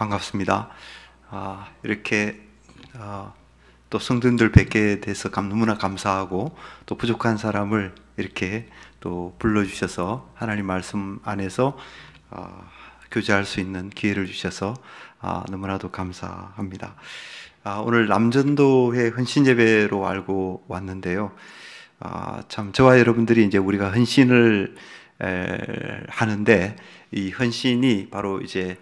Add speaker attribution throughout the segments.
Speaker 1: 반갑습니다. 이렇게 또 성도님들 뵙게 돼서 너무나 감사하고, 또 부족한 사람을 이렇게 또 불러주셔서 하나님 말씀 안에서 교제할 수 있는 기회를 주셔서 너무나도 감사합니다. 오늘 남전도회 헌신예배로 알고 왔는데요. 참 저와 여러분들이 이제 우리가 헌신을 하는데, 이 헌신이 바로 이제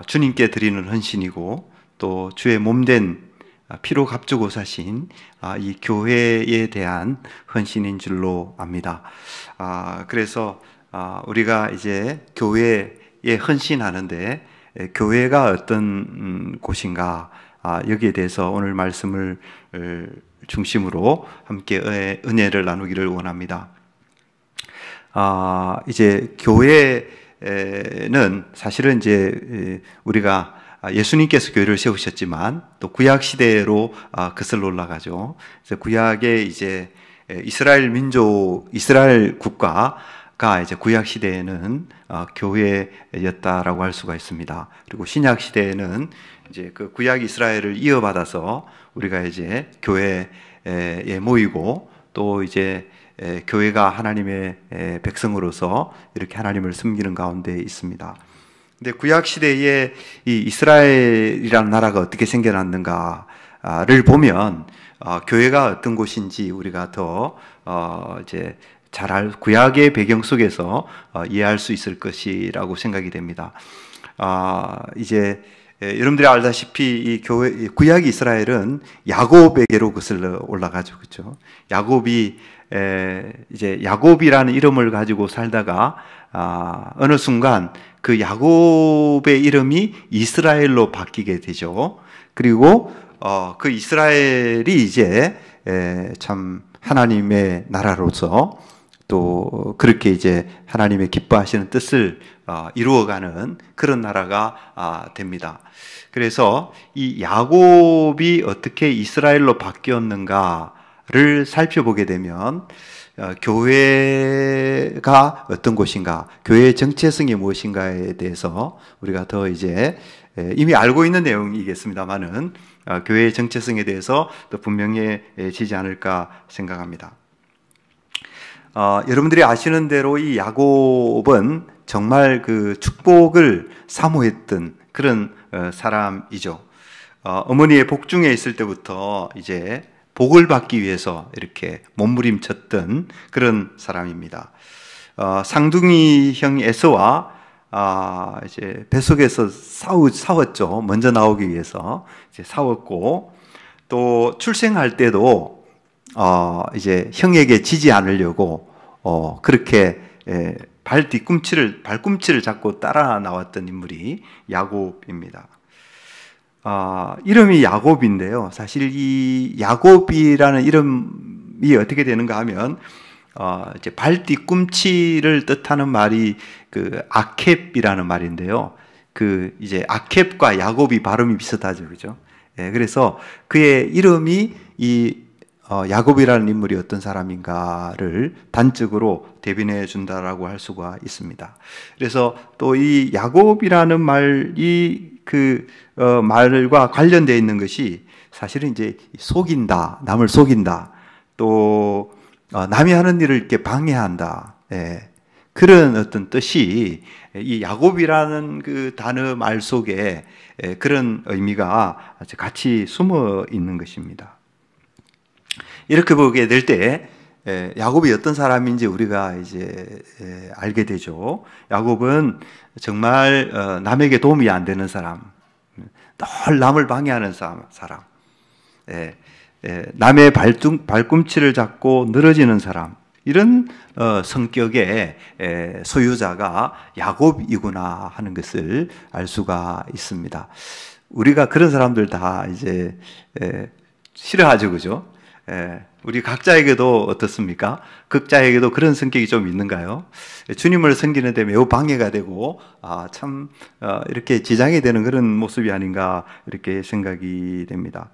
Speaker 1: 주님께 드리는 헌신이고, 또 주의 몸된 피로 값주고 사신 이 교회에 대한 헌신인 줄로 압니다. 그래서 우리가 이제 교회에 헌신하는데, 교회가 어떤 곳인가, 여기에 대해서 오늘 말씀을 중심으로 함께 은혜를 나누기를 원합니다. 이제 교회는 사실은 이제 우리가 예수님께서 교회를 세우셨지만 또 구약 시대로 거슬러 올라가죠. 그래서 구약에 이제 이스라엘 민족, 이스라엘 국가가 이제 구약 시대에는 교회였다라고 할 수가 있습니다. 그리고 신약 시대에는 이제 그 구약 이스라엘을 이어받아서 우리가 이제 교회에 모이고, 또 이제 교회가 하나님의 백성으로서 이렇게 하나님을 섬기는 가운데 있습니다. 근데 구약 시대에 이 이스라엘이라는 나라가 어떻게 생겨났는가를 보면 교회가 어떤 곳인지 우리가 더 이제 구약의 배경 속에서 이해할 수 있을 것이라고 생각이 됩니다. 이제 여러분들이 알다시피 이 구약 이스라엘은 야곱에게로 거슬러 올라가죠, 그렇죠? 야곱이 이제 야곱이라는 이름을 가지고 살다가 어느 순간 그 야곱의 이름이 이스라엘로 바뀌게 되죠. 그리고 그 이스라엘이 이제 참 하나님의 나라로서 또 그렇게 이제 하나님의 기뻐하시는 뜻을 이루어가는 그런 나라가 됩니다. 그래서 이 야곱이 어떻게 이스라엘로 바뀌었는가를 살펴보게 되면, 교회가 어떤 곳인가, 교회의 정체성이 무엇인가에 대해서 우리가 더 이제 이미 알고 있는 내용이겠습니다만은 교회의 정체성에 대해서 더 분명해지지 않을까 생각합니다. 여러분들이 아시는 대로 이 야곱은 정말 그 축복을 사모했던 그런 사람이죠. 어머니의 복중에 있을 때부터 이제 복을 받기 위해서 이렇게 몸부림쳤던 그런 사람입니다. 상둥이 형 에서와 이제 뱃속에서 싸웠죠. 먼저 나오기 위해서 이제 싸웠고, 또 출생할 때도 이제 형에게 지지 않으려고 그렇게 발꿈치를 잡고 따라 나왔던 인물이 야곱입니다. 이름이 야곱인데요. 사실 이 야곱이라는 이름이 어떻게 되는가 하면, 이제 발 뒤꿈치를 뜻하는 말이 그 아켑이라는 말인데요. 그 이제 아켑과 야곱이 발음이 비슷하죠, 그죠? 그래서 그의 이름이 이 야곱이라는 인물이 어떤 사람인가를 단적으로 대변해 준다라고 할 수가 있습니다. 그래서 또 이 야곱이라는 말이 그 말과 관련되어 있는 것이 사실은 이제 속인다, 남을 속인다, 또 남이 하는 일을 이렇게 방해한다, 그런 어떤 뜻이 이 야곱이라는 그 단어 말 속에 그런 의미가 같이 숨어 있는 것입니다. 이렇게 보게 될 때 야곱이 어떤 사람인지 우리가 이제 알게 되죠. 야곱은 정말 남에게 도움이 안 되는 사람, 늘 남을 방해하는 사람, 남의 발꿈치를 잡고 늘어지는 사람, 이런 성격의 소유자가 야곱이구나 하는 것을 알 수가 있습니다. 우리가 그런 사람들 다 이제 싫어하죠, 그죠? 우리 각자에게도 어떻습니까? 각자에게도 그런 성격이 좀 있는가요? 주님을 섬기는데 매우 방해가 되고, 참 이렇게 지장이 되는 그런 모습이 아닌가, 이렇게 생각이 됩니다.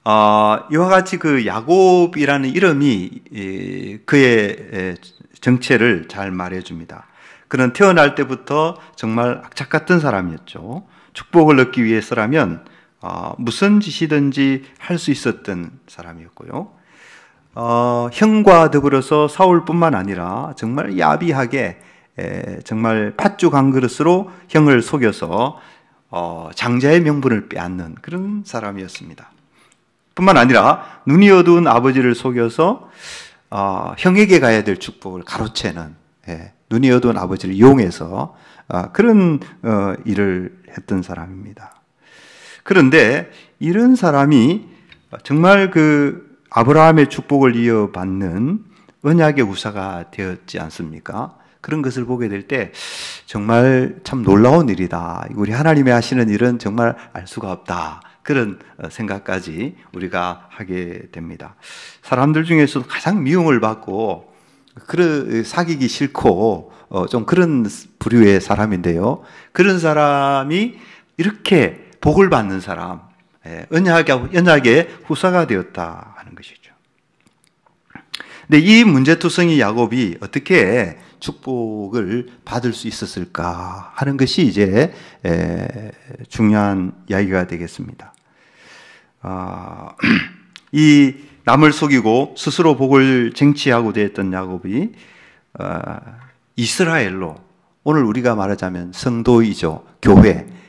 Speaker 1: 이와 같이 그 야곱이라는 이름이 그의 정체를 잘 말해줍니다. 그는 태어날 때부터 정말 악착 같은 사람이었죠. 축복을 얻기 위해서라면 무슨 짓이든지 할 수 있었던 사람이었고요. 형과 더불어서 사울뿐만 아니라 정말 야비하게 정말 팥죽 한 그릇으로 형을 속여서 장자의 명분을 빼앗는 그런 사람이었습니다. 뿐만 아니라 눈이 어두운 아버지를 속여서 형에게 가야 될 축복을 가로채는, 눈이 어두운 아버지를 이용해서 그런 일을 했던 사람입니다. 그런데 이런 사람이 정말 그 아브라함의 축복을 이어받는 언약의 후사가 되었지 않습니까? 그런 것을 보게 될 때 정말 참 놀라운 일이다. 우리 하나님이 하시는 일은 정말 알 수가 없다. 그런 생각까지 우리가 하게 됩니다. 사람들 중에서도 가장 미움을 받고 사귀기 싫고 좀 그런 부류의 사람인데요. 그런 사람이 이렇게 복을 받는 사람, 언약의 후사가 되었다 하는 것이죠. 근데 이 문제투성이 야곱이 어떻게 축복을 받을 수 있었을까 하는 것이 이제 중요한 이야기가 되겠습니다. 이 남을 속이고 스스로 복을 쟁취하고자 했던 야곱이 이스라엘로, 오늘 우리가 말하자면 성도이죠.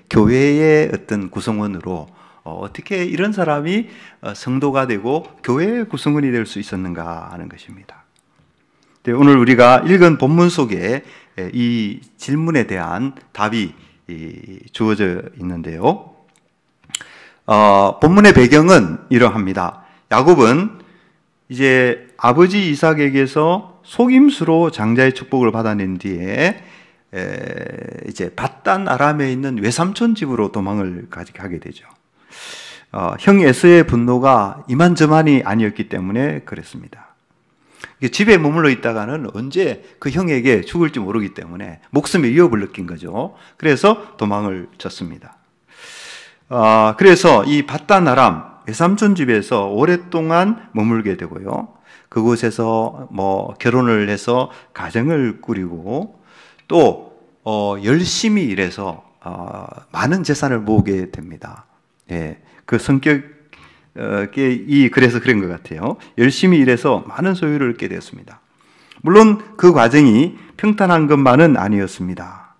Speaker 1: 교회의 어떤 구성원으로 어떻게 이런 사람이 성도가 되고 교회의 구성원이 될 수 있었는가 하는 것입니다. 오늘 우리가 읽은 본문 속에 이 질문에 대한 답이 주어져 있는데요. 본문의 배경은 이러합니다. 야곱은 이제 아버지 이삭에게서 속임수로 장자의 축복을 받아낸 뒤에 이제 밧단 아람에 있는 외삼촌 집으로 도망을 가게 되죠. 형 에서의 분노가 이만저만이 아니었기 때문에 그랬습니다. 집에 머물러 있다가는 언제 그 형에게 죽을지 모르기 때문에 목숨의 위협을 느낀 거죠. 그래서 도망을 쳤습니다. 그래서 이 밧단 아람 외삼촌 집에서 오랫동안 머물게 되고요. 그곳에서 결혼을 해서 가정을 꾸리고 또 열심히 일해서 많은 재산을 모으게 됩니다. 그 성격이 그래서 그런 것 같아요. 열심히 일해서 많은 소유를 얻게 되었습니다. 물론 그 과정이 평탄한 것만은 아니었습니다.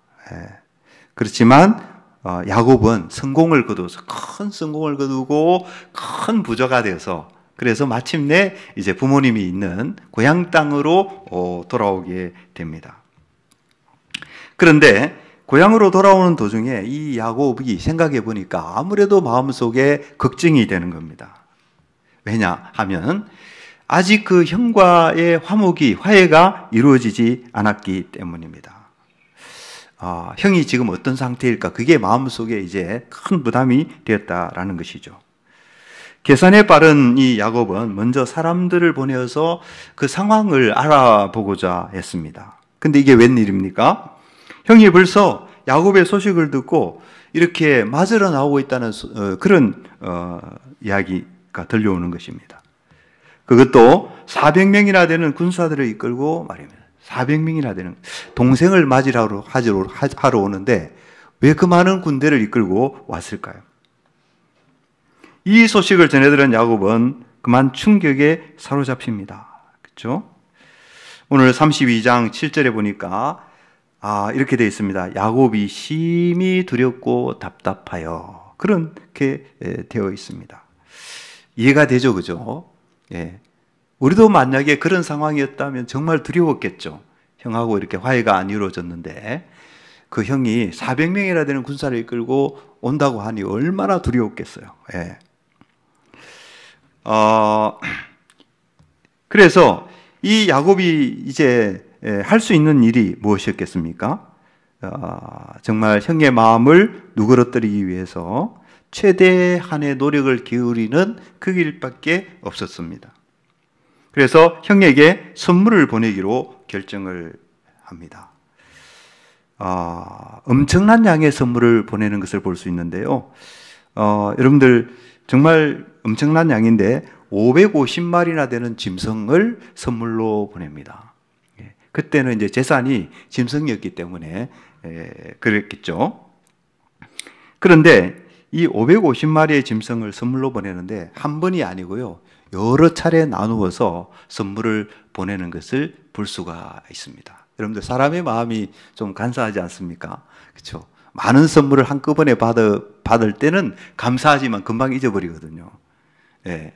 Speaker 1: 그렇지만 야곱은 성공을 거두어서 큰 성공을 거두고 큰 부자가 되어서 그래서 마침내 이제 부모님이 있는 고향 땅으로 돌아오게 됩니다. 그런데 고향으로 돌아오는 도중에 이 야곱이 생각해 보니까 아무래도 마음속에 걱정이 되는 겁니다. 왜냐하면 아직 그 형과의 화해가 이루어지지 않았기 때문입니다. 형이 지금 어떤 상태일까? 그게 마음속에 이제 큰 부담이 되었다라는 것이죠. 계산에 빠른 이 야곱은 먼저 사람들을 보내어서 그 상황을 알아보고자 했습니다. 근데 이게 웬일입니까? 형이 벌써 야곱의 소식을 듣고 이렇게 맞으러 나오고 있다는 그런 이야기가 들려오는 것입니다. 그것도 400명이나 되는 군사들을 이끌고 말입니다. 400명이나 되는 동생을 맞이하러 오는데 왜 그 많은 군대를 이끌고 왔을까요? 이 소식을 전해들은 야곱은 그만 충격에 사로잡힙니다. 그렇죠? 오늘 32장 7절에 보니까 이렇게 되어 있습니다. 야곱이 심히 두렵고 답답하여, 그렇게 되어 있습니다. 이해가 되죠, 그죠? 우리도 만약에 그런 상황이었다면 정말 두려웠겠죠. 형하고 이렇게 화해가 안 이루어졌는데 그 형이 400명이나 되는 군사를 이끌고 온다고 하니 얼마나 두려웠겠어요. 그래서 이 야곱이 이제 할 수 있는 일이 무엇이었겠습니까? 정말 형의 마음을 누그러뜨리기 위해서 최대한의 노력을 기울이는 그 길밖에 없었습니다. 그래서 형에게 선물을 보내기로 결정을 합니다. 엄청난 양의 선물을 보내는 것을 볼 수 있는데요. 여러분들 정말 엄청난 양인데 550마리나 되는 짐승을 선물로 보냅니다. 그때는 이제 재산이 짐승이었기 때문에 그랬겠죠. 그런데 이 550마리의 짐승을 선물로 보내는데 한 번이 아니고요, 여러 차례 나누어서 선물을 보내는 것을 볼 수가 있습니다. 여러분들, 사람의 마음이 좀 간사하지 않습니까? 그렇죠? 많은 선물을 한꺼번에 받을 때는 감사하지만 금방 잊어버리거든요. 예.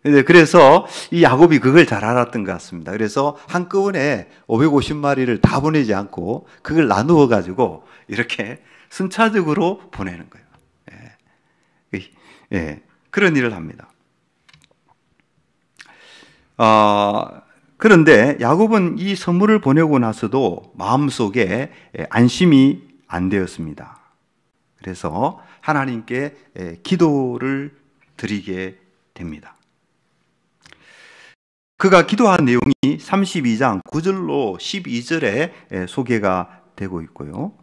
Speaker 1: 그래서 이 야곱이 그걸 잘 알았던 것 같습니다. 그래서 한꺼번에 550마리를 다 보내지 않고 그걸 나누어 가지고 이렇게 순차적으로 보내는 거예요. 예. 그런 일을 합니다. 그런데 야곱은 이 선물을 보내고 나서도 마음속에 안심이 안 되었습니다. 그래서 하나님께 기도를 드리게 됩니다. 그가 기도한 내용이 32장 9절로 12절에 소개가 되고 있고요.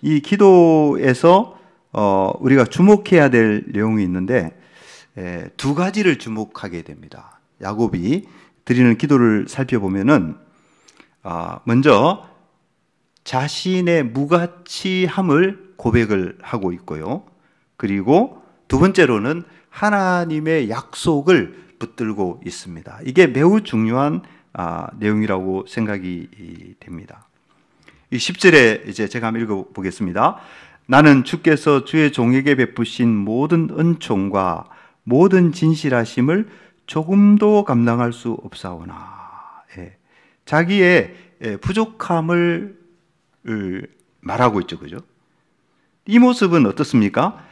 Speaker 1: 이 기도에서 우리가 주목해야 될 내용이 있는데 두 가지를 주목하게 됩니다. 야곱이 드리는 기도를 살펴보면은 먼저 자신의 무가치함을 고백을 하고 있고요. 그리고 두 번째로는 하나님의 약속을 붙들고 있습니다. 이게 매우 중요한 내용이라고 생각이 됩니다. 이 10절에 이제 제가 한번 읽어보겠습니다. 나는 주께서 주의 종에게 베푸신 모든 은총과 모든 진실하심을 조금도 감당할 수 없사오나. 자기의 부족함을 말하고 있죠, 그죠? 이 모습은 어떻습니까?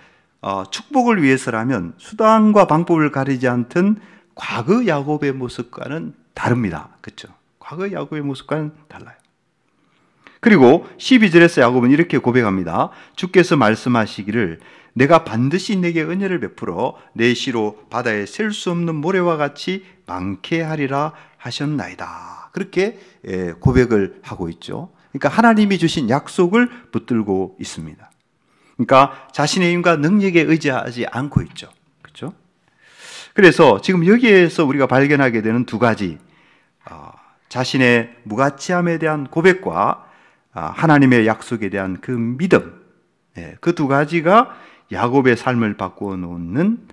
Speaker 1: 축복을 위해서라면 수단과 방법을 가리지 않던 과거 야곱의 모습과는 다릅니다. 그렇죠? 과거 야곱의 모습과는 달라요. 그리고 12절에서 야곱은 이렇게 고백합니다. 주께서 말씀하시기를 내가 반드시 내게 은혜를 베풀어 내 시로 바다에 셀 수 없는 모래와 같이 많게 하리라 하셨나이다. 그렇게 고백을 하고 있죠. 그러니까 하나님이 주신 약속을 붙들고 있습니다. 그러니까 자신의 힘과 능력에 의지하지 않고 있죠. 그렇죠? 그래서 지금 여기에서 우리가 발견하게 되는 두 가지, 자신의 무가치함에 대한 고백과 하나님의 약속에 대한 그 믿음, 그 두 가지가 야곱의 삶을 바꾸어 놓는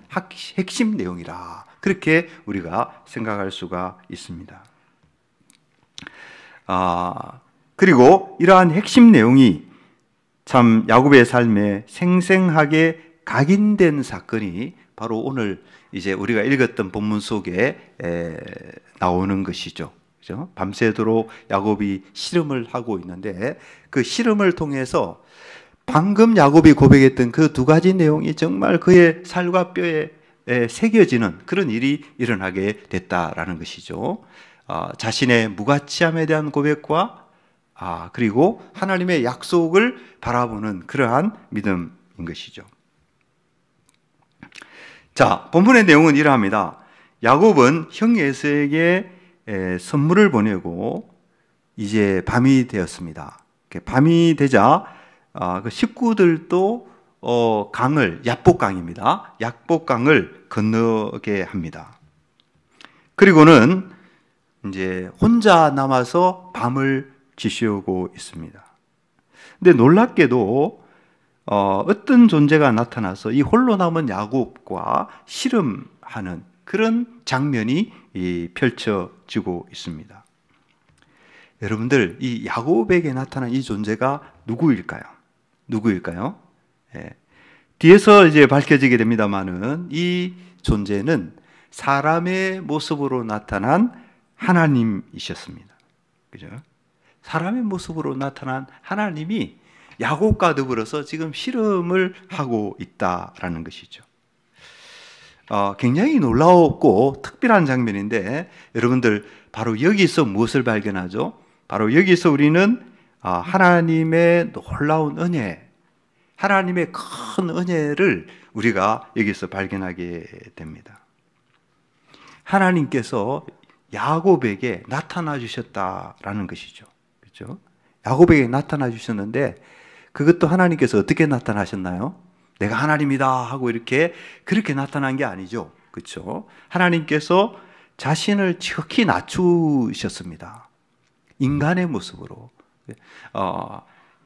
Speaker 1: 핵심 내용이라, 그렇게 우리가 생각할 수가 있습니다. 그리고 이러한 핵심 내용이 참 야곱의 삶에 생생하게 각인된 사건이 바로 오늘 이제 우리가 읽었던 본문 속에 나오는 것이죠. 그죠? 밤새도록 야곱이 씨름을 하고 있는데 그 씨름을 통해서 방금 야곱이 고백했던 그 두 가지 내용이 정말 그의 살과 뼈에 새겨지는 그런 일이 일어나게 됐다라는 것이죠. 자신의 무가치함에 대한 고백과 그리고 하나님의 약속을 바라보는 그러한 믿음인 것이죠. 자, 본문의 내용은 이러합니다. 야곱은 형 에서에게 선물을 보내고 이제 밤이 되었습니다. 밤이 되자 그 식구들도 강을, 야복강입니다. 야복강을 건너게 합니다. 그리고는 이제 혼자 남아서 밤을 지새우고 있습니다. 근데 놀랍게도 어떤 존재가 나타나서 이 홀로 남은 야곱과 씨름하는 그런 장면이 펼쳐지고 있습니다. 여러분들, 이 야곱에게 나타난 이 존재가 누구일까요? 뒤에서 이제 밝혀지게 됩니다만은 이 존재는 사람의 모습으로 나타난 하나님이셨습니다. 그죠? 사람의 모습으로 나타난 하나님이 야곱과 더불어서 지금 씨름을 하고 있다라는 것이죠. 굉장히 놀라웠고 특별한 장면인데 여러분들, 바로 여기서 무엇을 발견하죠? 바로 여기서 우리는 하나님의 놀라운 은혜, 하나님의 큰 은혜를 우리가 여기서 발견하게 됩니다. 하나님께서 야곱에게 나타나 주셨다라는 것이죠. 그렇죠? 야곱에게 나타나 주셨는데 그것도 하나님께서 어떻게 나타나셨나요? 내가 하나님이다 하고 그렇게 나타난 게 아니죠. 그렇죠? 하나님께서 자신을 지극히 낮추셨습니다. 인간의 모습으로.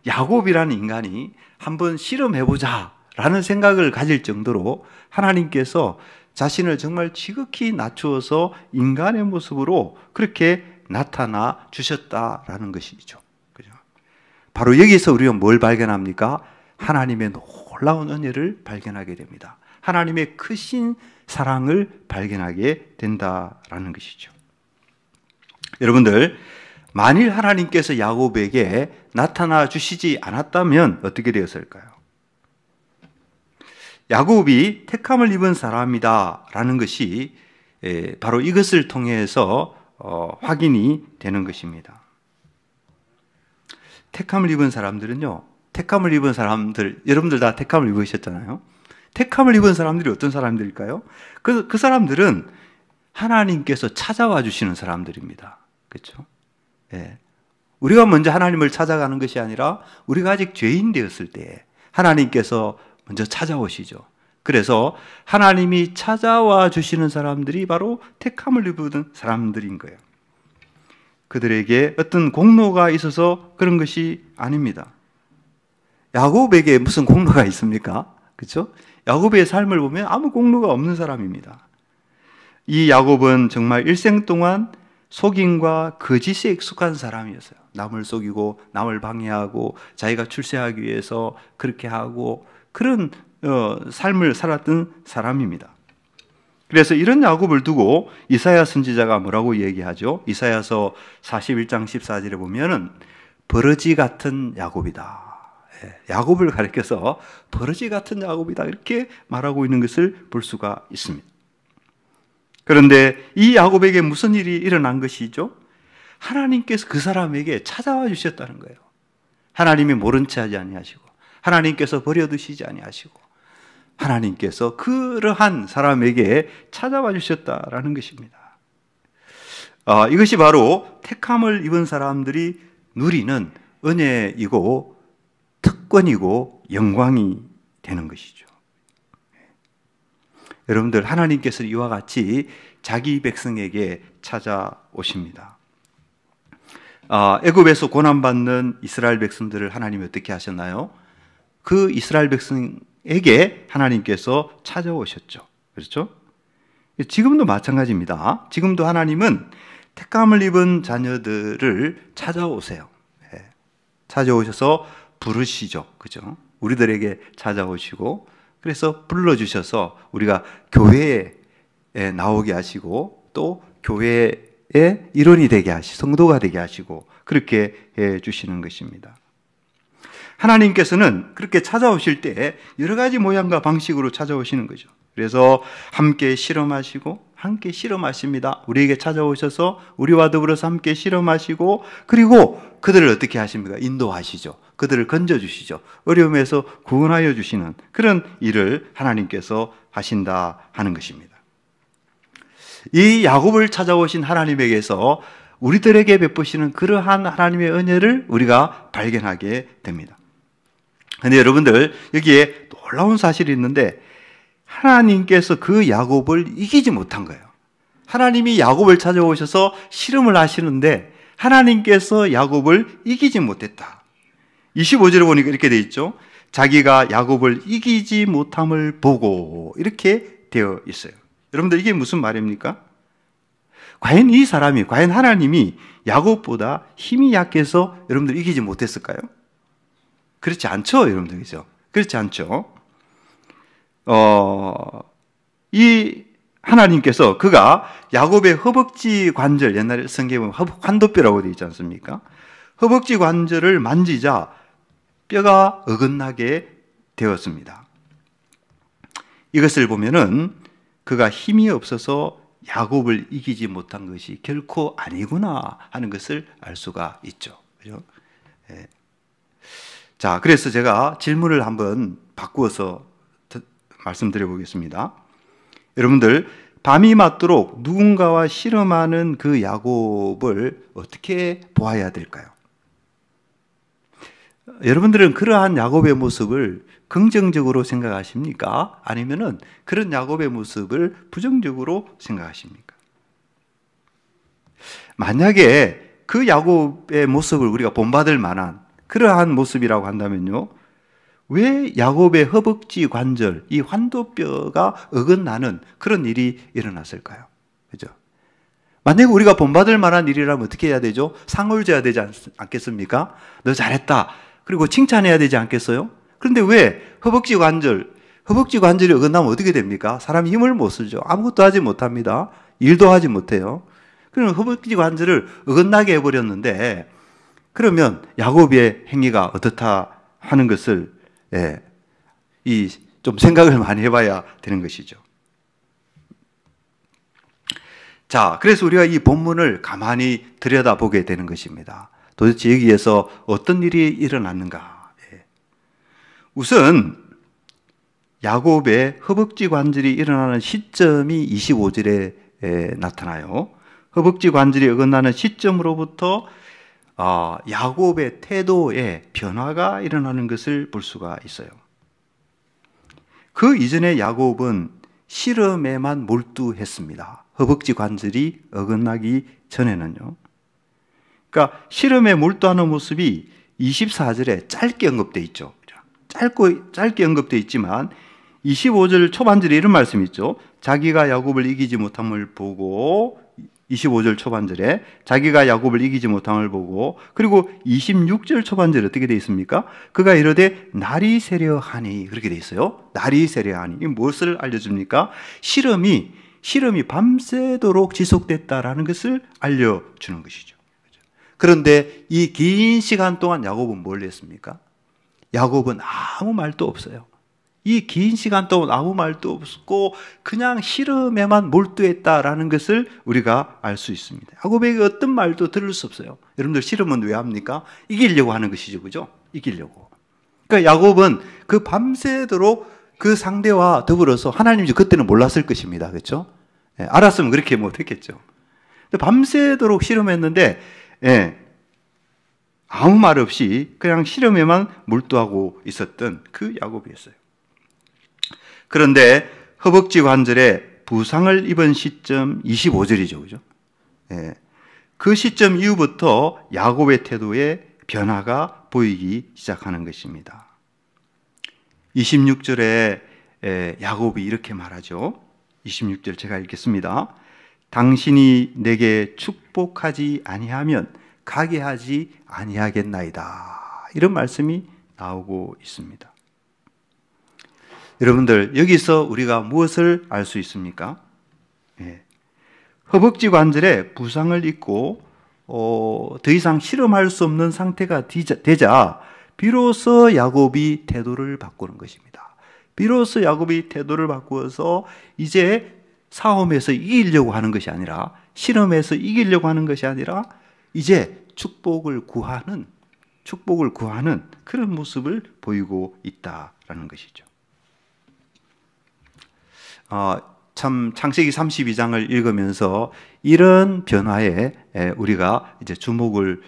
Speaker 1: 야곱이라는 인간이 한번 실험해보자 라는 생각을 가질 정도로 하나님께서 자신을 정말 지극히 낮추어서 인간의 모습으로 그렇게 나타나 주셨다라는 것이죠. 그죠? 바로 여기서 우리가 뭘 발견합니까? 하나님의 놀라운 은혜를 발견하게 됩니다. 하나님의 크신 사랑을 발견하게 된다라는 것이죠. 여러분들, 만일 하나님께서 야곱에게 나타나 주시지 않았다면 어떻게 되었을까요? 야곱이 택함을 입은 사람이다 라는 것이 바로 이것을 통해서 확인이 되는 것입니다. 택함을 입은 사람들은요, 택함을 입은 사람들, 여러분들 다 택함을 입으셨잖아요. 택함을 입은 사람들이 어떤 사람들일까요? 그 사람들은 하나님께서 찾아와 주시는 사람들입니다. 그렇죠? 예. 우리가 먼저 하나님을 찾아가는 것이 아니라 우리가 아직 죄인 되었을 때 하나님께서 먼저 찾아오시죠. 그래서 하나님이 찾아와 주시는 사람들이 바로 택함을 입은 사람들인 거예요. 그들에게 어떤 공로가 있어서 그런 것이 아닙니다. 야곱에게 무슨 공로가 있습니까? 그렇죠? 야곱의 삶을 보면 아무 공로가 없는 사람입니다. 이 야곱은 정말 일생 동안 속임과 거짓에 익숙한 사람이었어요. 남을 속이고 남을 방해하고 자기가 출세하기 위해서 그렇게 하고 그런 삶을 살았던 사람입니다. 그래서 이런 야곱을 두고 이사야 선지자가 뭐라고 얘기하죠? 이사야서 41장 14절에 보면은 버러지 같은 야곱이다. 야곱을 가리켜서 버러지 같은 야곱이다 이렇게 말하고 있는 것을 볼 수가 있습니다. 그런데 이 야곱에게 무슨 일이 일어난 것이죠? 하나님께서 그 사람에게 찾아와 주셨다는 거예요. 하나님이 모른 채 하지 아니하시고 하나님께서 버려두시지 아니하시고 하나님께서 그러한 사람에게 찾아와 주셨다라는 것입니다. 이것이 바로 택함을 입은 사람들이 누리는 은혜이고 특권이고 영광이 되는 것이죠. 여러분들, 하나님께서 이와 같이 자기 백성에게 찾아오십니다. 애굽에서 고난받는 이스라엘 백성들을 하나님이 어떻게 하셨나요? 그 이스라엘 백성에게 하나님께서 찾아오셨죠. 그렇죠? 지금도 마찬가지입니다. 지금도 하나님은 택함을 입은 자녀들을 찾아오세요. 찾아오셔서 부르시죠. 그죠? 우리들에게 찾아오시고 그래서 불러주셔서 우리가 교회에 나오게 하시고 또 교회의 일원이 되게 하시고 성도가 되게 하시고 그렇게 해 주시는 것입니다. 하나님께서는 그렇게 찾아오실 때 여러 가지 모양과 방식으로 찾아오시는 거죠. 그래서 함께 실험하시고 함께 실험하십니다. 우리에게 찾아오셔서 우리와 더불어서 함께 실험하시고 그리고 그들을 어떻게 하십니까? 인도하시죠. 그들을 건져주시죠. 어려움에서 구원하여 주시는 그런 일을 하나님께서 하신다 하는 것입니다. 이 야곱을 찾아오신 하나님에게서 우리들에게 베푸시는 그러한 하나님의 은혜를 우리가 발견하게 됩니다. 그런데 여러분들, 여기에 놀라운 사실이 있는데 하나님께서 그 야곱을 이기지 못한 거예요. 하나님이 야곱을 찾아오셔서 실험을 하시는데 하나님께서 야곱을 이기지 못했다. 25절에 보니까 이렇게 되어 있죠. 자기가 야곱을 이기지 못함을 보고 이렇게 되어 있어요. 여러분들, 이게 무슨 말입니까? 과연 이 사람이, 과연 하나님이 야곱보다 힘이 약해서 여러분들 이기지 못했을까요? 그렇지 않죠, 여러분들. 그죠? 그렇지 않죠. 이 하나님께서 그가 야곱의 허벅지 관절, 옛날에 성경에 보면 환도뼈라고 되어 있지 않습니까? 허벅지 관절을 만지자 뼈가 어긋나게 되었습니다. 이것을 보면은 그가 힘이 없어서 야곱을 이기지 못한 것이 결코 아니구나 하는 것을 알 수가 있죠. 그죠? 예. 자, 그래서 제가 질문을 한번 바꾸어서 말씀드려 보겠습니다. 여러분들, 밤이 맞도록 누군가와 실험하는 그 야곱을 어떻게 보아야 될까요? 여러분들은 그러한 야곱의 모습을 긍정적으로 생각하십니까? 아니면은 그런 야곱의 모습을 부정적으로 생각하십니까? 만약에 그 야곱의 모습을 우리가 본받을 만한 그러한 모습이라고 한다면요, 왜 야곱의 허벅지 관절, 이 환도뼈가 어긋나는 그런 일이 일어났을까요? 그죠? 만약에 우리가 본받을 만한 일이라면 어떻게 해야 되죠? 상을 줘야 되지 않겠습니까? 너 잘했다. 그리고 칭찬해야 되지 않겠어요? 그런데 왜 허벅지 관절이 어긋나면 어떻게 됩니까? 사람이 힘을 못 쓰죠. 아무것도 하지 못합니다. 일도 하지 못해요. 그러면 허벅지 관절을 어긋나게 해버렸는데, 그러면 야곱의 행위가 어떻다 하는 것을 좀 생각을 많이 해봐야 되는 것이죠. 자, 그래서 우리가 이 본문을 가만히 들여다보게 되는 것입니다. 도대체 여기에서 어떤 일이 일어났는가? 우선 야곱의 허벅지 관절이 일어나는 시점이 25절에 나타나요. 허벅지 관절이 어긋나는 시점으로부터 야곱의 태도에 변화가 일어나는 것을 볼 수가 있어요. 그 이전에 야곱은 실험에만 몰두했습니다. 허벅지 관절이 어긋나기 전에는요. 그러니까 실험에 몰두하는 모습이 24절에 짧게 언급되어 있죠. 짧게 언급되어 있지만 25절 초반절에 이런 말씀이 있죠. 자기가 야곱을 이기지 못함을 보고, 25절 초반절에 자기가 야곱을 이기지 못함을 보고, 그리고 26절 초반절에 어떻게 되어 있습니까? 그가 이르되 날이 세려하니, 그렇게 되어 있어요. 날이 세려하니. 이 무엇을 알려줍니까? 실험이 밤새도록 지속됐다라는 것을 알려주는 것이죠. 그런데 이 긴 시간 동안 야곱은 뭘 했습니까? 야곱은 아무 말도 없어요. 이 긴 시간 동안 아무 말도 없고 그냥 실험에만 몰두했다라는 것을 우리가 알 수 있습니다. 야곱에게 어떤 말도 들을 수 없어요. 여러분들 실험은 왜 합니까? 이기려고 하는 것이죠. 그죠? 이기려고. 그러니까 야곱은 그 밤새도록 그 상대와 더불어서 하나님이 그때는 몰랐을 것입니다. 그렇죠? 알았으면 그렇게 못했겠죠. 밤새도록 실험했는데 아무 말 없이 그냥 실험에만 몰두하고 있었던 그 야곱이었어요. 그런데 허벅지 관절에 부상을 입은 시점 25절이죠. 그죠? 그 시점 이후부터 야곱의 태도에 변화가 보이기 시작하는 것입니다. 26절에 야곱이 이렇게 말하죠. 26절 제가 읽겠습니다. 당신이 내게 축복하지 아니하면 가게 하지 아니하겠나이다. 이런 말씀이 나오고 있습니다. 여러분들, 여기서 우리가 무엇을 알 수 있습니까? 허벅지 관절에 부상을 입고 더 이상 실험할 수 없는 상태가 되자 비로소 야곱이 태도를 바꾸는 것입니다. 비로소 야곱이 태도를 바꾸어서 이제 싸움에서 이기려고 하는 것이 아니라, 실험에서 이기려고 하는 것이 아니라 이제 축복을 구하는 그런 모습을 보이고 있다라는 것이죠. 참 창세기 32장을 읽으면서 이런 변화에 우리가 이제 주목을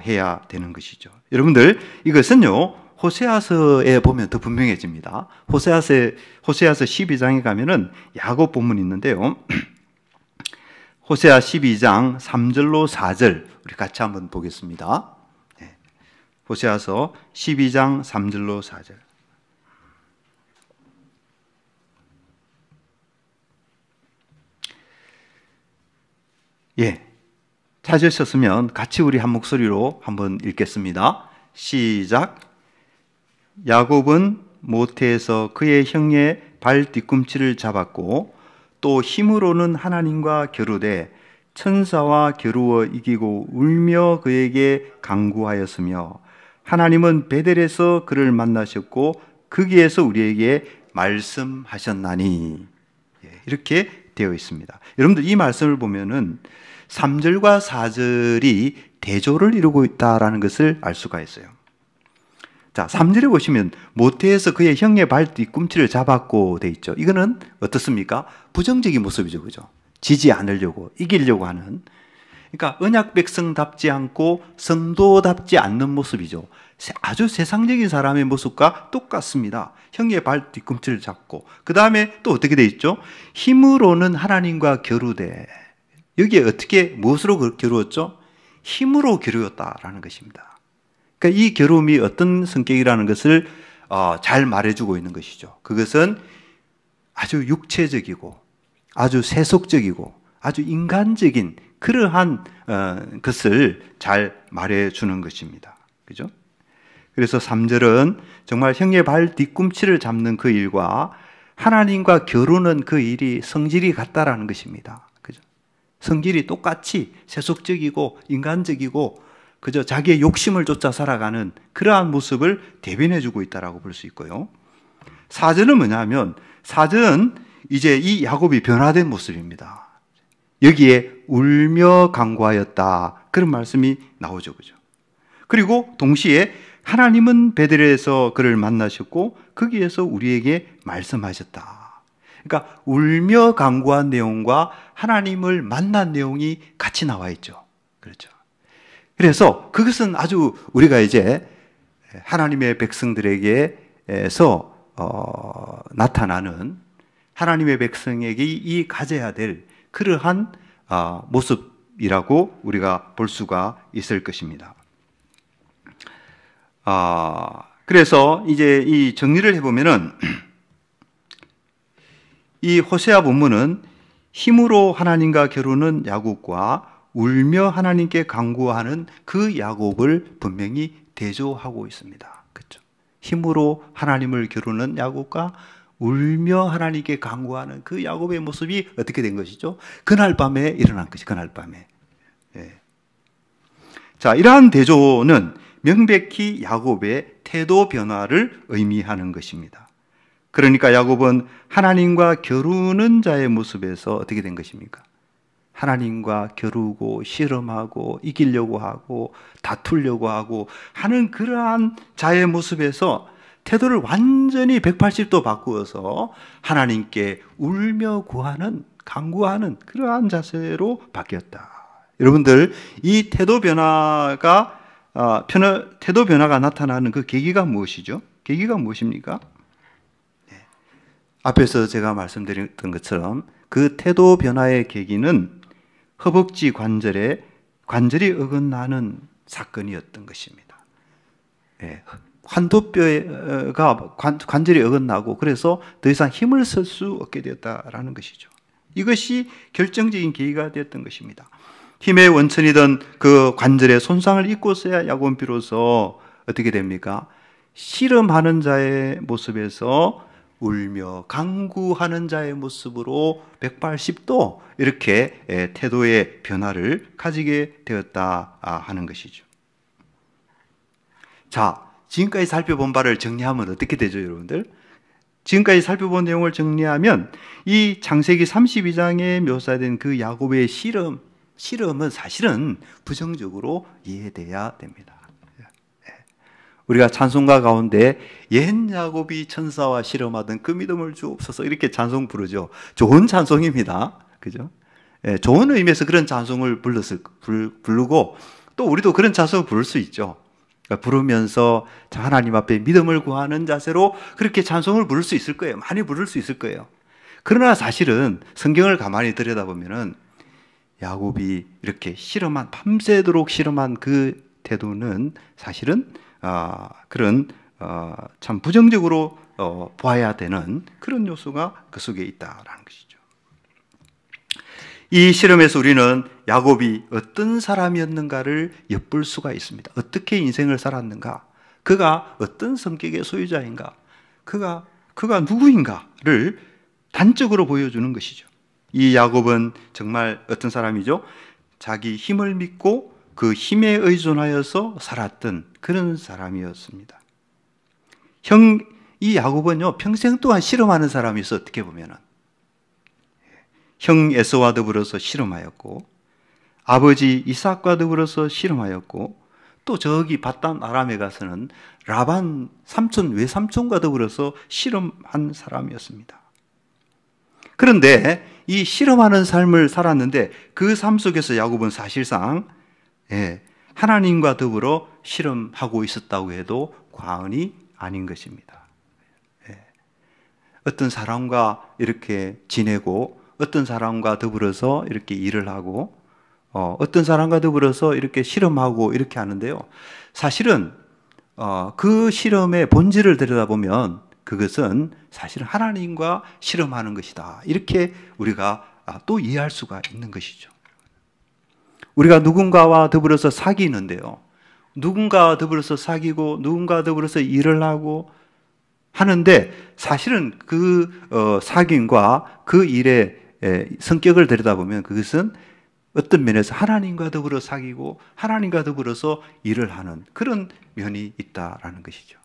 Speaker 1: 해야 되는 것이죠. 여러분들, 이것은요 호세아서에 보면 더 분명해집니다. 호세아서 12장에 가면은 야곱 본문이 있는데요. 호세아 12장 3절로 4절 우리 같이 한번 보겠습니다. 호세아서 12장 3절로 4절. 찾으셨으면 같이 우리 한 목소리로 한번 읽겠습니다. 시작. 야곱은 모태에서 그의 형의 발 뒤꿈치를 잡았고 또 힘으로는 하나님과 겨루되 천사와 겨루어 이기고 울며 그에게 간구하였으며 하나님은 베델에서 그를 만나셨고 거기에서 우리에게 말씀하셨나니. 이렇게 되어 있습니다. 여러분들, 이 말씀을 보면은 3절과 4절이 대조를 이루고 있다라는 것을 알 수가 있어요. 자, 3절에 보시면 모태에서 그의 형의 발 뒤꿈치를 잡았고 돼 있죠. 이거는 어떻습니까? 부정적인 모습이죠. 그죠? 지지 않으려고, 이기려고 하는. 그러니까 언약 백성답지 않고 성도답지 않는 모습이죠. 아주 세상적인 사람의 모습과 똑같습니다. 형의 발 뒤꿈치를 잡고, 그 다음에 또 어떻게 돼 있죠? 힘으로는 하나님과 겨루되. 여기에 어떻게, 무엇으로 겨루었죠? 힘으로 겨루었다라는 것입니다. 그러니까 이 겨루음이 어떤 성격이라는 것을 잘 말해주고 있는 것이죠. 그것은 아주 육체적이고 아주 세속적이고 아주 인간적인 그러한 것을 잘 말해주는 것입니다. 그죠? 그래서 3절은 정말 형의 발 뒤꿈치를 잡는 그 일과 하나님과 겨루는 그 일이 성질이 같다라는 것입니다. 그죠? 성질이 똑같이 세속적이고 인간적이고 그저 자기의 욕심을 쫓아 살아가는 그러한 모습을 대변해주고 있다라고 볼 수 있고요. 4절은 뭐냐면 4절은 이제 이 야곱이 변화된 모습입니다. 여기에 울며 간구하였다 그런 말씀이 나오죠. 그죠? 그리고 동시에 하나님은 베들레헴에서 그를 만나셨고 거기에서 우리에게 말씀하셨다. 그러니까 울며 간구한 내용과 하나님을 만난 내용이 같이 나와 있죠. 그렇죠. 그래서 그것은 아주 우리가 이제 하나님의 백성들에게서 나타나는 하나님의 백성에게 이 가져야 될 그러한 모습이라고 우리가 볼 수가 있을 것입니다. 그래서 이제 이 정리를 해보면은 이 호세아 본문은 힘으로 하나님과 겨루는 야곱과 울며 하나님께 간구하는 그 야곱을 분명히 대조하고 있습니다. 그렇죠? 힘으로 하나님을 겨루는 야곱과 울며 하나님께 간구하는 그 야곱의 모습이 어떻게 된 것이죠? 그날 밤에 일어난 것이 그날 밤에. 예. 자, 이러한 대조는 명백히 야곱의 태도 변화를 의미하는 것입니다. 그러니까 야곱은 하나님과 겨루는 자의 모습에서 어떻게 된 것입니까? 하나님과 겨루고 실험하고 이기려고 하고 다투려고 하고 하는 그러한 자의 모습에서 태도를 완전히 180도 바꾸어서 하나님께 울며 구하는 간구하는 그러한 자세로 바뀌었다. 여러분들 이 태도 변화가 나타나는 그 계기가 무엇이죠? 계기가 무엇입니까? 네. 앞에서 제가 말씀드렸던 것처럼 그 태도 변화의 계기는 허벅지 관절이 어긋나는 사건이었던 것입니다. 네. 환도뼈가 관절이 어긋나고 그래서 더 이상 힘을 쓸 수 없게 되었다라는 것이죠. 이것이 결정적인 계기가 되었던 것입니다. 힘의 원천이던 그 관절에 손상을 입고서야 야곱은 비로소 어떻게 됩니까? 씨름하는 자의 모습에서 울며 간구하는 자의 모습으로 180도 이렇게 태도의 변화를 가지게 되었다 하는 것이죠. 자, 지금까지 살펴본 바를 정리하면 어떻게 되죠, 여러분들? 지금까지 살펴본 내용을 정리하면 이 창세기 32장에 묘사된 그 야곱의 실험은 사실은 부정적으로 이해돼야 됩니다. 우리가 찬송가 가운데 옛 야곱이 천사와 실험하던 그 믿음을 주옵소서 이렇게 찬송 부르죠. 좋은 찬송입니다. 그죠? 좋은 의미에서 그런 찬송을 부르고 또 우리도 그런 찬송을 부를 수 있죠. 그러니까 부르면서 하나님 앞에 믿음을 구하는 자세로 그렇게 찬송을 부를 수 있을 거예요. 많이 부를 수 있을 거예요. 그러나 사실은 성경을 가만히 들여다보면은 야곱이 이렇게 밤새도록 실험한 그 태도는 사실은 그런 참 부정적으로 봐야 되는 그런 요소가 그 속에 있다라는 것이죠. 이 실험에서 우리는 야곱이 어떤 사람이었는가를 엿볼 수가 있습니다. 어떻게 인생을 살았는가? 그가 어떤 성격의 소유자인가? 그가 누구인가를 단적으로 보여주는 것이죠. 이 야곱은 정말 어떤 사람이죠? 자기 힘을 믿고 그 힘에 의존하여서 살았던 그런 사람이었습니다. 이 야곱은요, 평생 동안 실험하는 사람이어서 어떻게 보면은 형 에서와 더불어서 실험하였고, 아버지 이삭과 더불어서 실험하였고, 또 저기 바단 아람에 가서는 라반 외삼촌과 더불어서 실험한 사람이었습니다. 그런데 이 실험하는 삶을 살았는데 그 삶 속에서 야곱은 사실상 하나님과 더불어 실험하고 있었다고 해도 과언이 아닌 것입니다. 어떤 사람과 이렇게 지내고 어떤 사람과 더불어서 이렇게 일을 하고 어떤 사람과 더불어서 이렇게 실험하고 이렇게 하는데요. 사실은 그 실험의 본질을 들여다보면 그것은 사실은 하나님과 실험하는 것이다. 이렇게 우리가 또 이해할 수가 있는 것이죠. 우리가 누군가와 더불어서 사귀는데요. 누군가와 더불어서 사귀고 누군가와 더불어서 일을 하고 하는데 사실은 그 사귐과 그 일의 성격을 들여다보면 그것은 어떤 면에서 하나님과 더불어 사귀고 하나님과 더불어서 일을 하는 그런 면이 있다라는 것이죠.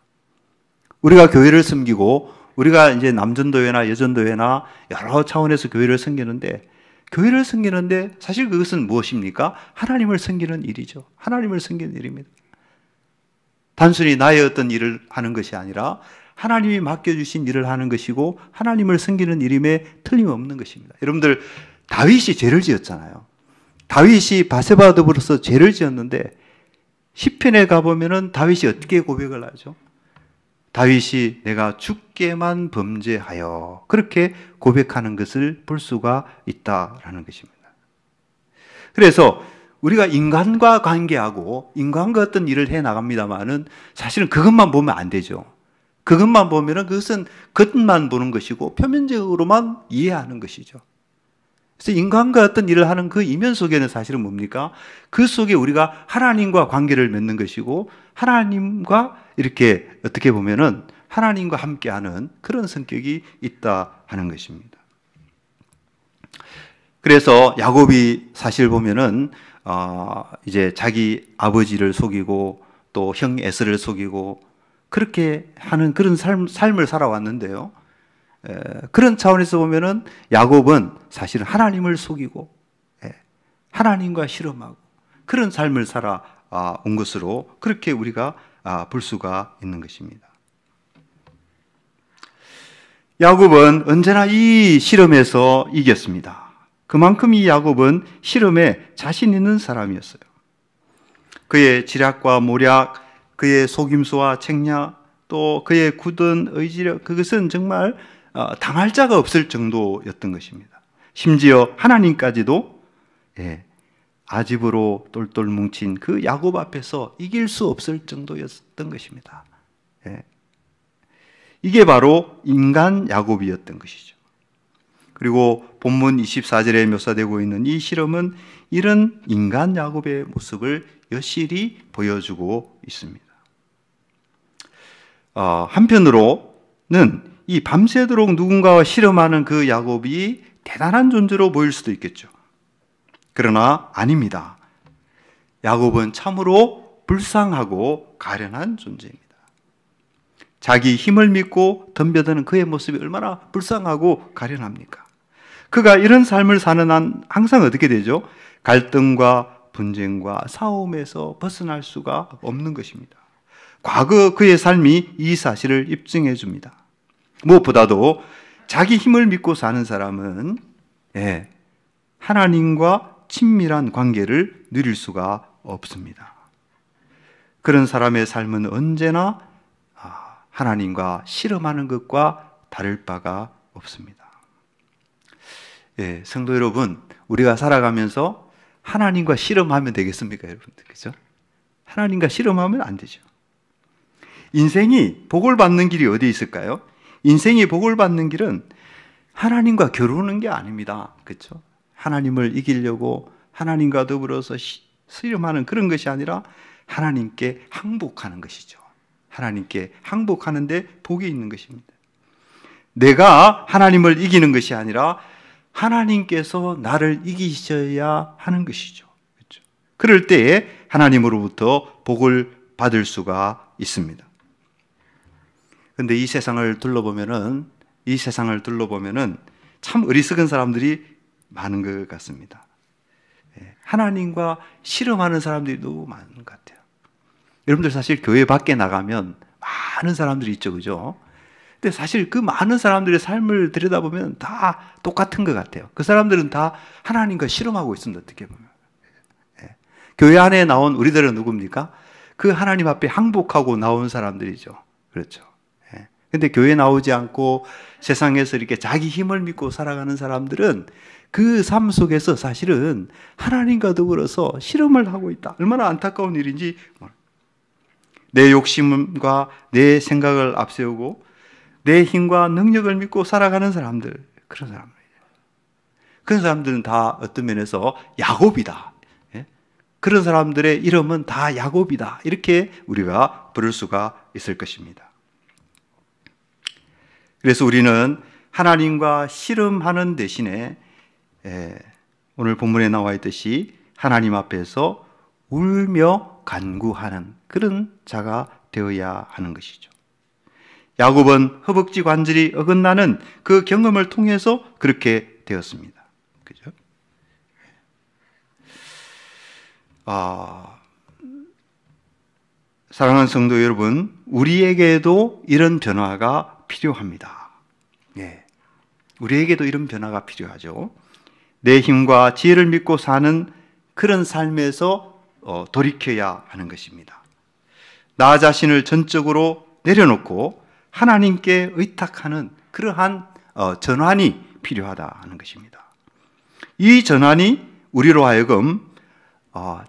Speaker 1: 우리가 교회를 섬기고 우리가 이제 남전도회나 여전도회나 여러 차원에서 교회를 섬기는데 교회를 섬기는데 사실 그것은 무엇입니까? 하나님을 섬기는 일이죠. 하나님을 섬기는 일입니다. 단순히 나의 어떤 일을 하는 것이 아니라 하나님이 맡겨주신 일을 하는 것이고 하나님을 섬기는 일임에 틀림없는 것입니다. 여러분들 다윗이 죄를 지었잖아요. 다윗이 바세바와 더불어서 죄를 지었는데 시편에 가보면은 다윗이 어떻게 고백을 하죠? 다윗이 내가 주께만 범죄하여 그렇게 고백하는 것을 볼 수가 있다라는 것입니다. 그래서 우리가 인간과 관계하고 인간과 어떤 일을 해 나갑니다만은 사실은 그것만 보면 안 되죠. 그것만 보면은 그것은 겉만 보는 것이고 표면적으로만 이해하는 것이죠. 그래서 인간과 어떤 일을 하는 그 이면 속에는 사실은 뭡니까? 그 속에 우리가 하나님과 관계를 맺는 것이고 하나님과 이렇게 어떻게 보면은 하나님과 함께하는 그런 성격이 있다 하는 것입니다. 그래서 야곱이 사실 보면은 이제 자기 아버지를 속이고 또 형 에서를 속이고 그렇게 하는 그런 삶을 살아왔는데요. 그런 차원에서 보면은 야곱은 사실은 하나님을 속이고 하나님과 실험하고 그런 삶을 살아온 것으로 그렇게 우리가 볼 수가 있는 것입니다. 야곱은 언제나 이 실험에서 이겼습니다. 그만큼 이 야곱은 실험에 자신 있는 사람이었어요. 그의 지략과 모략, 그의 속임수와 책략, 또 그의 굳은 의지력, 그것은 정말 당할 자가 없을 정도였던 것입니다. 심지어 하나님까지도 아집으로 똘똘 뭉친 그 야곱 앞에서 이길 수 없을 정도였던 것입니다. 이게 바로 인간 야곱이었던 것이죠. 그리고 본문 24절에 묘사되고 있는 이 실험은 이런 인간 야곱의 모습을 여실히 보여주고 있습니다. 한편으로는 이 밤새도록 누군가와 실험하는 그 야곱이 대단한 존재로 보일 수도 있겠죠. 그러나 아닙니다. 야곱은 참으로 불쌍하고 가련한 존재입니다. 자기 힘을 믿고 덤벼드는 그의 모습이 얼마나 불쌍하고 가련합니까? 그가 이런 삶을 사는 한 항상 어떻게 되죠? 갈등과 분쟁과 싸움에서 벗어날 수가 없는 것입니다. 과거 그의 삶이 이 사실을 입증해 줍니다. 무엇보다도 자기 힘을 믿고 사는 사람은 하나님과 친밀한 관계를 누릴 수가 없습니다. 그런 사람의 삶은 언제나 하나님과 실험하는 것과 다를 바가 없습니다. 성도 여러분, 우리가 살아가면서 하나님과 실험하면 되겠습니까, 여러분들? 그죠? 하나님과 실험하면 안 되죠. 인생이 복을 받는 길이 어디에 있을까요? 인생이 복을 받는 길은 하나님과 겨루는 게 아닙니다. 그렇죠? 하나님을 이기려고 하나님과 더불어서 실험하는 그런 것이 아니라 하나님께 항복하는 것이죠. 하나님께 항복하는데 복이 있는 것입니다. 내가 하나님을 이기는 것이 아니라 하나님께서 나를 이기셔야 하는 것이죠. 그렇죠? 그럴 때에 하나님으로부터 복을 받을 수가 있습니다. 그런데 이 세상을 둘러보면은 참 어리석은 사람들이 많은 것 같습니다. 하나님과 실험하는 사람들이 너무 많은 것 같아요. 여러분들 사실 교회 밖에 나가면 많은 사람들이 있죠, 그죠? 근데 사실 그 많은 사람들의 삶을 들여다보면 다 똑같은 것 같아요. 그 사람들은 다 하나님과 실험하고 있습니다, 어떻게 보면. 교회 안에 나온 우리들은 누굽니까? 그 하나님 앞에 항복하고 나온 사람들이죠. 그렇죠. 근데 교회 나오지 않고 세상에서 이렇게 자기 힘을 믿고 살아가는 사람들은 그 삶 속에서 사실은 하나님과 더불어서 실험을 하고 있다. 얼마나 안타까운 일인지. 내 욕심과 내 생각을 앞세우고 내 힘과 능력을 믿고 살아가는 사람들, 그런 사람들. 그런 사람들은 다 어떤 면에서 야곱이다. 그런 사람들의 이름은 다 야곱이다. 이렇게 우리가 부를 수가 있을 것입니다. 그래서 우리는 하나님과 씨름하는 대신에 오늘 본문에 나와 있듯이 하나님 앞에서 울며 간구하는 그런 자가 되어야 하는 것이죠. 야곱은 허벅지 관절이 어긋나는 그 경험을 통해서 그렇게 되었습니다. 그죠? 사랑하는 성도 여러분, 우리에게도 이런 변화가 필요합니다. 우리에게도 이런 변화가 필요하죠. 내 힘과 지혜를 믿고 사는 그런 삶에서 돌이켜야 하는 것입니다. 나 자신을 전적으로 내려놓고 하나님께 의탁하는 그러한 전환이 필요하다 하는 것입니다. 이 전환이 우리로 하여금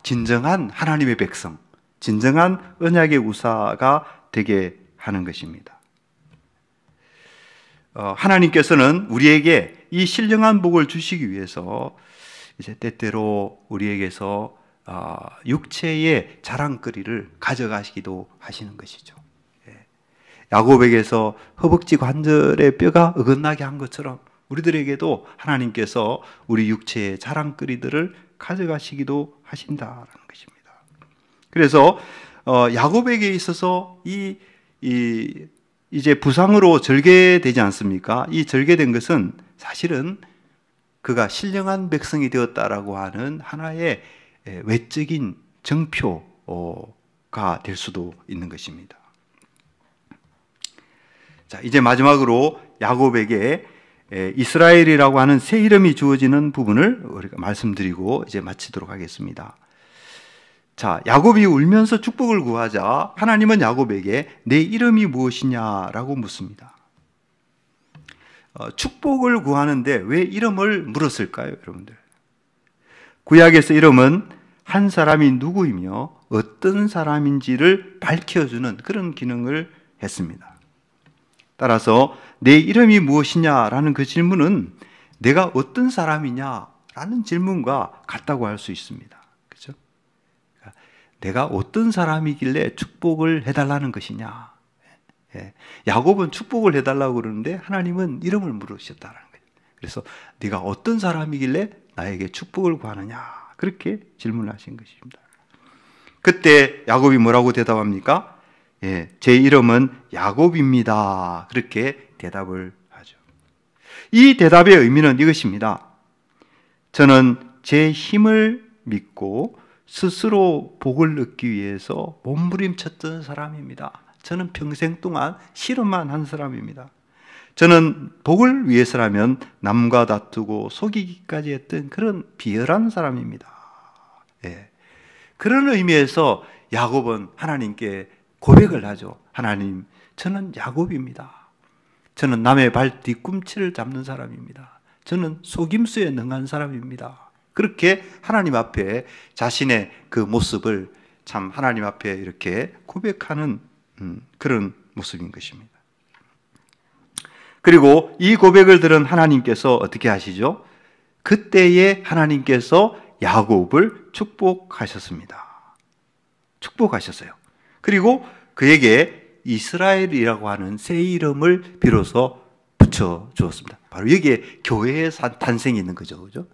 Speaker 1: 진정한 하나님의 백성, 진정한 언약의 우사가 되게 하는 것입니다. 하나님께서는 우리에게 이 신령한 복을 주시기 위해서 이제 때때로 우리에게서 육체의 자랑거리를 가져가시기도 하시는 것이죠. 야곱에게서 허벅지 관절의 뼈가 어긋나게 한 것처럼 우리들에게도 하나님께서 우리 육체의 자랑거리들을 가져가시기도 하신다라는 것입니다. 그래서 야곱에게 있어서 이제 부상으로 절개되지 않습니까? 이 절개된 것은 사실은 그가 신령한 백성이 되었다라고 하는 하나의 외적인 정표가 될 수도 있는 것입니다. 자, 이제 마지막으로 야곱에게 이스라엘이라고 하는 새 이름이 주어지는 부분을 우리가 말씀드리고 이제 마치도록 하겠습니다. 자, 야곱이 울면서 축복을 구하자 하나님은 야곱에게 내 이름이 무엇이냐라고 묻습니다. 축복을 구하는데 왜 이름을 물었을까요, 여러분들? 구약에서 이름은 한 사람이 누구이며 어떤 사람인지를 밝혀주는 그런 기능을 했습니다. 따라서 내 이름이 무엇이냐라는 그 질문은 내가 어떤 사람이냐라는 질문과 같다고 할 수 있습니다. 그렇죠? 내가 어떤 사람이길래 축복을 해달라는 것이냐. 야곱은 축복을 해달라고 그러는데 하나님은 이름을 물으셨다는 거예요. 그래서 네가 어떤 사람이길래 나에게 축복을 구하느냐. 그렇게 질문하신 것입니다. 그때 야곱이 뭐라고 대답합니까? 제 이름은 야곱입니다. 그렇게 대답을 하죠. 이 대답의 의미는 이것입니다. 저는 제 힘을 믿고 스스로 복을 얻기 위해서 몸부림쳤던 사람입니다. 저는 평생 동안 실험만 한 사람입니다. 저는 복을 위해서라면 남과 다투고 속이기까지 했던 그런 비열한 사람입니다. 그런 의미에서 야곱은 하나님께 고백을 하죠. 하나님, 저는 야곱입니다. 저는 남의 발 뒤꿈치를 잡는 사람입니다. 저는 속임수에 능한 사람입니다. 그렇게 하나님 앞에 자신의 그 모습을 참 하나님 앞에 이렇게 고백하는 그런 모습인 것입니다. 그리고 이 고백을 들은 하나님께서 어떻게 하시죠? 그때에 하나님께서 야곱을 축복하셨습니다. 축복하셨어요. 그리고 그에게 이스라엘이라고 하는 새 이름을 비로소 붙여주었습니다. 바로 여기에 교회의 탄생이 있는 거죠. 그죠?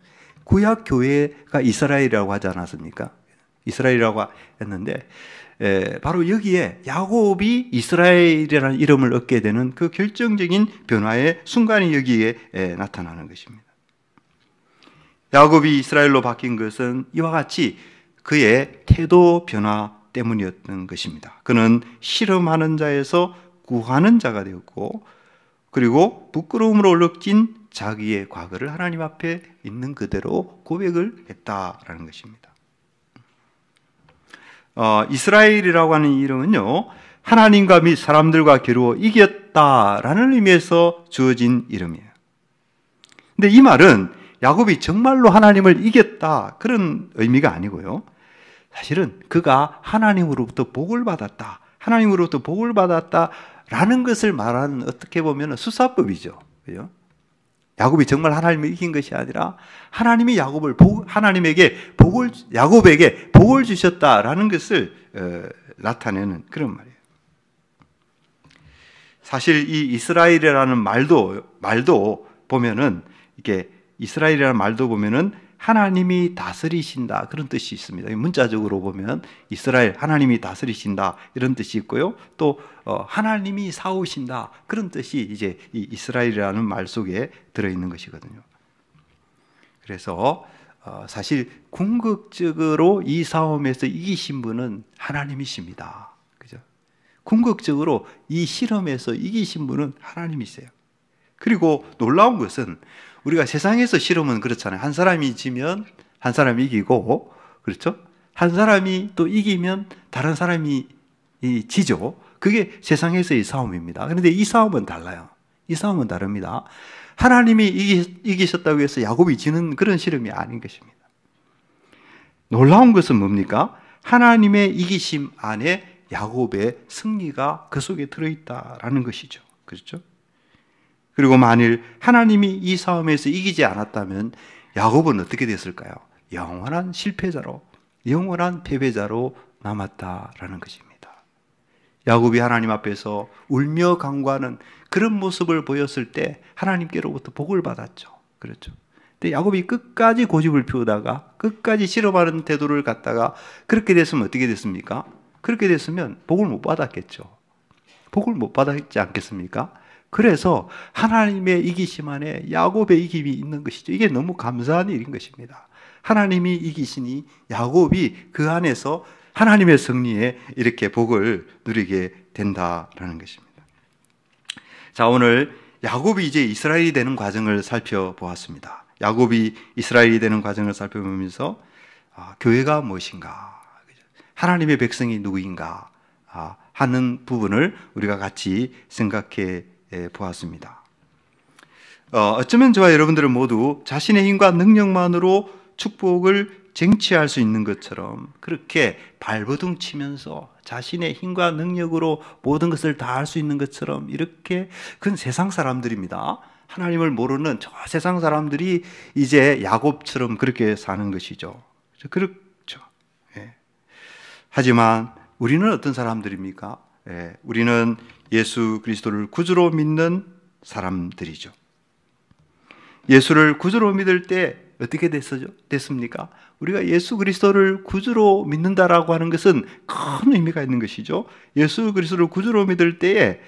Speaker 1: 구약 교회가 이스라엘이라고 하지 않았습니까? 이스라엘이라고 했는데 바로 여기에 야곱이 이스라엘이라는 이름을 얻게 되는 그 결정적인 변화의 순간이 여기에 나타나는 것입니다. 야곱이 이스라엘로 바뀐 것은 이와 같이 그의 태도 변화 때문이었던 것입니다. 그는 실험하는 자에서 구하는 자가 되었고, 그리고 부끄러움으로 얼룩진 자기의 과거를 하나님 앞에 있는 그대로 고백을 했다라는 것입니다. 이스라엘이라고 하는 이름은요, 하나님과 및 사람들과 겨루어 이겼다라는 의미에서 주어진 이름이에요. 근데 이 말은 야곱이 정말로 하나님을 이겼다 그런 의미가 아니고요. 사실은 그가 하나님으로부터 복을 받았다. 하나님으로부터 복을 받았다라는 것을 말하는 어떻게 보면 수사법이죠. 그죠? 야곱이 정말 하나님을 이긴 것이 아니라 하나님이 야곱에게 복을 주셨다라는 것을 나타내는 그런 말이에요. 사실 이 이스라엘이라는 말도 보면은 이게 이스라엘이라는 말도 보면은 하나님이 다스리신다 그런 뜻이 있습니다. 문자적으로 보면 이스라엘 하나님이 다스리신다 이런 뜻이 있고요. 또 하나님이 사오신다 그런 뜻이 이제 이 이스라엘이라는 말 속에 들어 있는 것이거든요. 그래서 사실 궁극적으로 이 싸움에서 이기신 분은 하나님이십니다. 그죠? 궁극적으로 이 실험에서 이기신 분은 하나님이세요. 그리고 놀라운 것은 우리가 세상에서 실험은 그렇잖아요. 한 사람이 지면 한 사람이 이기고, 그렇죠? 한 사람이 또 이기면 다른 사람이 지죠. 그게 세상에서의 싸움입니다. 그런데 이 싸움은 달라요. 이 싸움은 다릅니다. 하나님이 이기셨다고 해서 야곱이 지는 그런 실험이 아닌 것입니다. 놀라운 것은 뭡니까? 하나님의 이기심 안에 야곱의 승리가 그 속에 들어있다라는 것이죠. 그렇죠? 그리고 만일 하나님이 이 싸움에서 이기지 않았다면 야곱은 어떻게 됐을까요? 영원한 실패자로, 영원한 패배자로 남았다라는 것입니다. 야곱이 하나님 앞에서 울며 간구하는 그런 모습을 보였을 때 하나님께로부터 복을 받았죠. 그렇죠? 근데 야곱이 끝까지 고집을 피우다가 끝까지 실험하는 태도를 갖다가 그렇게 됐으면 어떻게 됐습니까? 그렇게 됐으면 복을 못 받았겠죠. 복을 못 받았지 않겠습니까? 그래서 하나님의 이기심 안에 야곱의 이김이 있는 것이죠. 이게 너무 감사한 일인 것입니다. 하나님이 이기시니 야곱이 그 안에서 하나님의 승리에 이렇게 복을 누리게 된다라는 것입니다. 자, 오늘 야곱이 이제 이스라엘이 되는 과정을 살펴보았습니다. 야곱이 이스라엘이 되는 과정을 살펴보면서 교회가 무엇인가, 하나님의 백성이 누구인가 하는 부분을 우리가 같이 생각해 보았습니다. 어쩌면 저와 여러분들은 모두 자신의 힘과 능력만으로 축복을 쟁취할 수 있는 것처럼 그렇게 발버둥 치면서 자신의 힘과 능력으로 모든 것을 다 할 수 있는 것처럼 이렇게 그건 세상 사람들입니다. 하나님을 모르는 저 세상 사람들이 이제 야곱처럼 그렇게 사는 것이죠. 그렇죠. 예. 하지만 우리는 어떤 사람들입니까? 예. 우리는 예수 그리스도를 구주로 믿는 사람들이죠. 예수를 구주로 믿을 때 어떻게 됐습니까? 우리가 예수 그리스도를 구주로 믿는다라고 하는 것은 큰 의미가 있는 것이죠. 예수 그리스도를 구주로 믿을 때에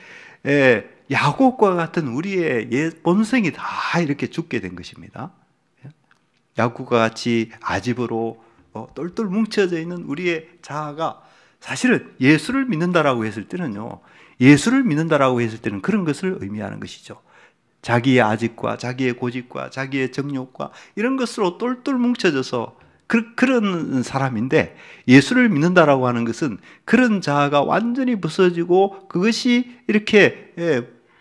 Speaker 1: 야곱과 같은 우리의 본성이 다 이렇게 죽게 된 것입니다. 야곱과 같이 아집으로 똘똘 뭉쳐져 있는 우리의 자아가 사실은 예수를 믿는다라고 했을 때는요, 예수를 믿는다라고 했을 때는 그런 것을 의미하는 것이죠. 자기의 아집과 자기의 고집과 자기의 정욕과 이런 것으로 똘똘 뭉쳐져서 그런 사람인데, 예수를 믿는다라고 하는 것은 그런 자아가 완전히 부서지고 그것이 이렇게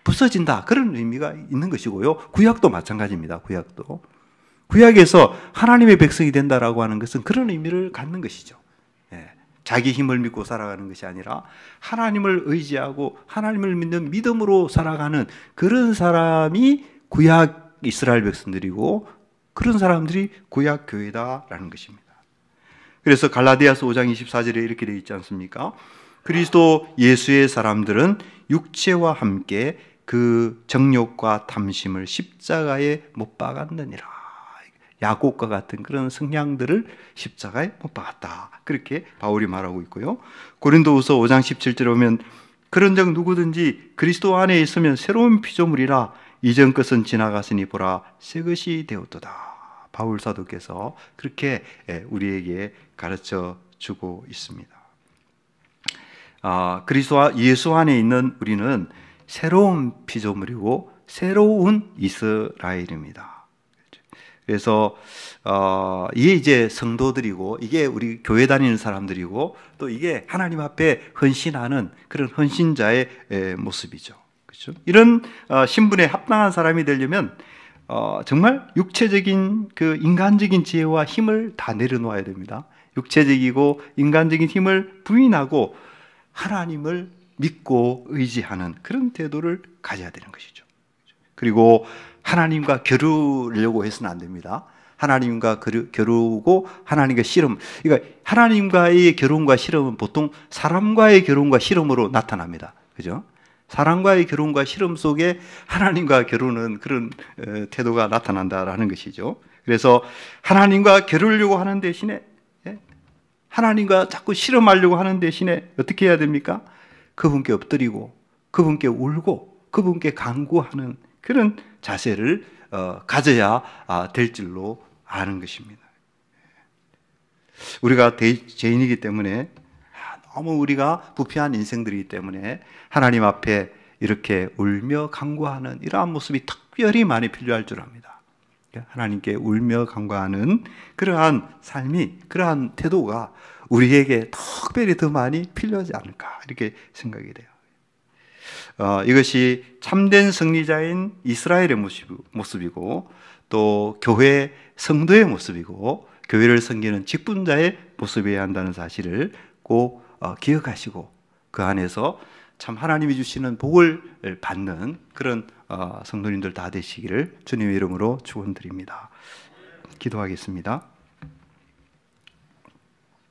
Speaker 1: 부서진다, 그런 의미가 있는 것이고요. 구약도 마찬가지입니다. 구약에서 하나님의 백성이 된다라고 하는 것은 그런 의미를 갖는 것이죠. 자기 힘을 믿고 살아가는 것이 아니라 하나님을 의지하고 하나님을 믿는 믿음으로 살아가는 그런 사람이 구약 이스라엘 백성들이고 그런 사람들이 구약 교회다라는 것입니다. 그래서 갈라디아서 5장 24절에 이렇게 되어 있지 않습니까? 그리스도 예수의 사람들은 육체와 함께 그 정욕과 탐심을 십자가에 못 박았느니라. 야곱과 같은 그런 성향들을 십자가에 못 박았다, 그렇게 바울이 말하고 있고요. 고린도후서 5장 17절에 보면 그런즉 누구든지 그리스도 안에 있으면 새로운 피조물이라 이전 것은 지나갔으니 보라 새 것이 되었도다. 바울 사도께서 그렇게 우리에게 가르쳐 주고 있습니다. 그리스도와 예수 안에 있는 우리는 새로운 피조물이고 새로운 이스라엘입니다. 그래서 이게 이제 성도들이고 이게 우리 교회 다니는 사람들이고 또 이게 하나님 앞에 헌신하는 그런 헌신자의 모습이죠. 그렇죠? 이런 신분에 합당한 사람이 되려면 정말 육체적인 그 인간적인 지혜와 힘을 다 내려놓아야 됩니다. 육체적이고 인간적인 힘을 부인하고 하나님을 믿고 의지하는 그런 태도를 가져야 되는 것이죠. 그리고 하나님과 겨루려고 해서는 안 됩니다. 하나님과 겨루고 하나님과 씨름. 그러니까 하나님과의 겨루음과 씨름은 보통 사람과의 겨루음과 씨름으로 나타납니다. 그죠? 사람과의 겨루음과 씨름 속에 하나님과 겨루는 그런 태도가 나타난다라는 것이죠. 그래서 하나님과 겨루려고 하는 대신에, 하나님과 자꾸 씨름하려고 하는 대신에 어떻게 해야 됩니까? 그분께 엎드리고 그분께 울고 그분께 간구하는 그런 자세를 가져야 될 줄로 아는 것입니다. 우리가 죄인이기 때문에, 너무 우리가 부패한 인생들이기 때문에 하나님 앞에 이렇게 울며 간구하는 이러한 모습이 특별히 많이 필요할 줄 압니다. 하나님께 울며 간구하는 그러한 삶이, 그러한 태도가 우리에게 특별히 더 많이 필요하지 않을까, 이렇게 생각이 돼요. 이것이 참된 승리자인 이스라엘의 모습이고, 또 교회 성도의 모습이고, 교회를 섬기는 직분자의 모습이어야 한다는 사실을 꼭 기억하시고, 그 안에서 참 하나님이 주시는 복을 받는 그런 성도님들 다 되시기를 주님의 이름으로 축원드립니다. 기도하겠습니다.